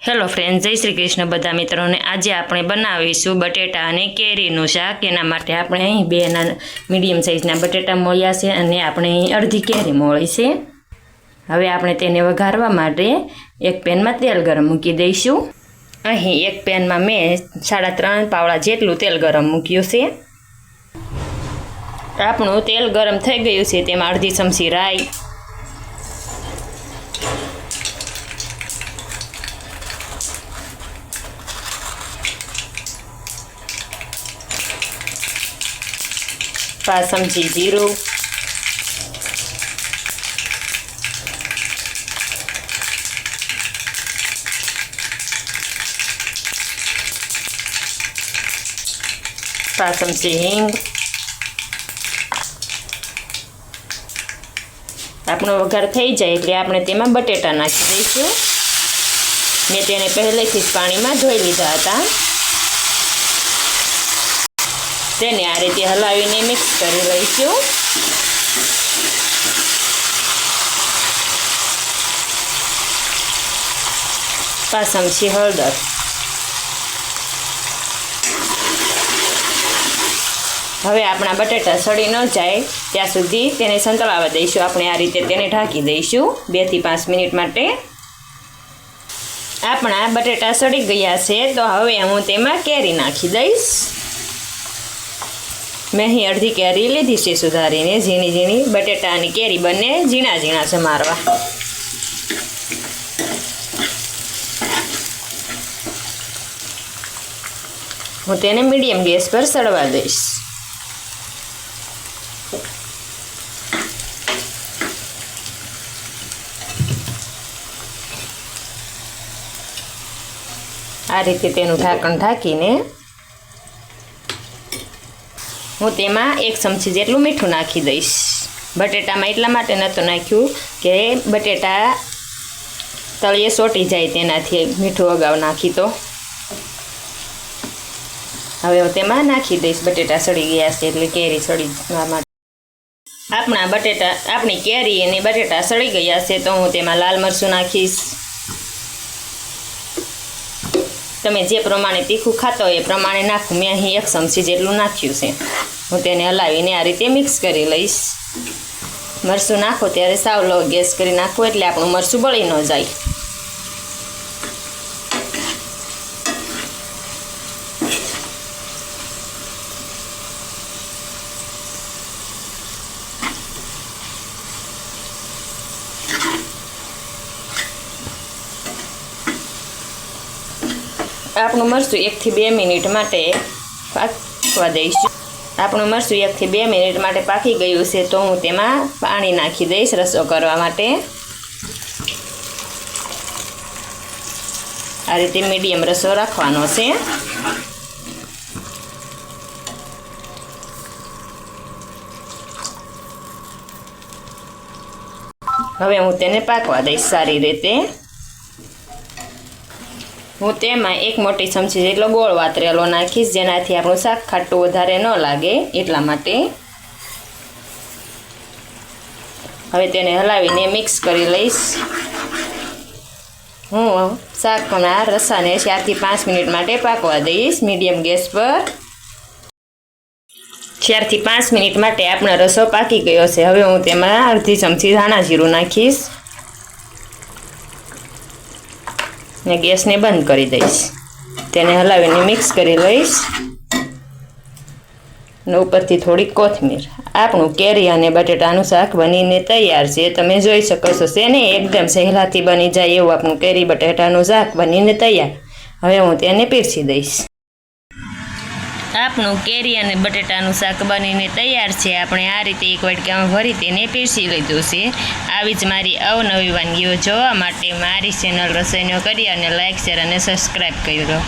Hello friend, જય શ્રી કૃષ્ણ બધા મિત્રોને। આજે આપણે બનાવીશું બટેટા અને કેરીનું શાક। એના માટે આપણે અહીં બે મીડિયમ સાઇઝના બટેટા મોળ્યા છે અને આપણે અહીં અડધી કેરી મોળી છે। હવે આપણે તેને વઘારવા માટે એક પેનમાં તેલ ગરમ મૂકી દઈશું। અહીં એક પેનમાં મેં 3.5 પાવડા જેટલું તેલ ગરમ મૂક્યું છે। આપણું તેલ ગરમ થઈ ગયું છે, તેમાં અડધી ચમચી રાઈ, पाँच चमची जीरु, पाँच चमची हींग। આપણો વઘાર થઈ જાય એટલે આપણે તેમાં બટેટા નાખી દઈશું। મેં તેને પહેલેથી જ પાણીમાં ધોઈ લીધા હતા। તેને આ રીતે હલાવીને મિક્સ કરી લઈશું। પાંચ ચમચી હળદર, હવે આપણા બટેટા સડી ન જાય ત્યાં સુધી તેને સંતળાવા દઈશું। આપણે આ રીતે તેને ઢાંકી દઈશું 2 થી 5 મિનિટ માટે। આપણા બટેટા સડી ગયા છે, તો હવે હું તેમાં કેરી નાખી દઈશ। મેં અહીં અડધી કેરી લીધી છે સુધારીને, ઝીણી ઝીણી। બટેટા અને કેરી બંને ઝીણા ઝીણા સમારવા। હું તેને મીડિયમ ગેસ પર સળવા દઈશ। આ રીતે તેનું ઢાંકણ ઢાંકીને હું તેમાં 1 ચમચી જેટલું મીઠું નાખી દઈશ। બટેટામાં એટલા માટે નહોતું નાખ્યું કે બટેટા તળિયે ચોંટી જાય, તેનાથી મીઠું અગાઉ નાખી તો। હવે હું તેમાં નાખી દઈશ। બટેટા સડી ગયા છે એટલે કેરી સડી જવા માટે આપણી કેરી અને બટેટા સડી ગયા છે, તો હું તેમાં લાલ મરચું નાખીશ। તમે જે પ્રમાણે તીખું ખાતા હોય એ પ્રમાણે નાખું। મેં અહીં 1 ચમચી જેટલું નાખ્યું છે। હું તેને હલાવીને આ રીતે મિક્સ કરી લઈશ। મરચું નાખો ત્યારે સાવ લો ગેસ કરી નાખો, એટલે આપણું મરચું બળી ન જાય। આપણું મરચું 1 થી 2 મિનિટ માટે પાકવા દઈશું। આપણું મરચું 1 થી 2 મિનિટ માટે પાકી ગયું છે, તો હું તેમાં પાણી નાખી દઈશ રસો કરવા માટે। આ રીતે મીડિયમ રસો રાખવાનો છે। હવે હું તેને પાકવા દઈશ સારી રીતે। હું તેમાં 1 મોટી ચમચી જેટલો ગોળ વાતરેલો નાખીશ, જેનાથી આપણું શાક ખાટું વધારે ન લાગે એટલા માટે। હવે તેને હલાવીને મિક્સ કરી લઈશ। હું શાકના રસાને 4 થી 5 મિનિટ માટે પાકવા દઈશ મીડિયમ ગેસ પર। 4 થી 5 મિનિટ માટે આપણો રસો પાકી ગયો છે। હવે હું તેમાં અડધી ચમચી ધાણા જીરું નાખીશ ને ગેસને બંધ કરી દઈશ। તેને હલાવીને મિક્સ કરી લઈશ ને ઉપરથી થોડી કોથમીર। આપણું કેરી અને બટેટાનું શાક બનીને તૈયાર છે। તમે જોઈ શકો છો, છે ને એકદમ સહેલાથી બની જાય એવું આપણું કેરી બટેટાનું શાક બનીને તૈયાર। હવે હું તેને પીરસી દઈશ। આપણું કેરી અને બટેટાનું શાક બનીને તૈયાર છે। આપણે આ રીતે એક વાટકામાં ભરી તેને પીરસી લીધું છે। આવી જ મારી અવનવી વાનગીઓ જોવા માટે મારી ચેનલ રસોઈનો કરી અને લાઇક, શેર અને સબસ્ક્રાઈબ કરી દો।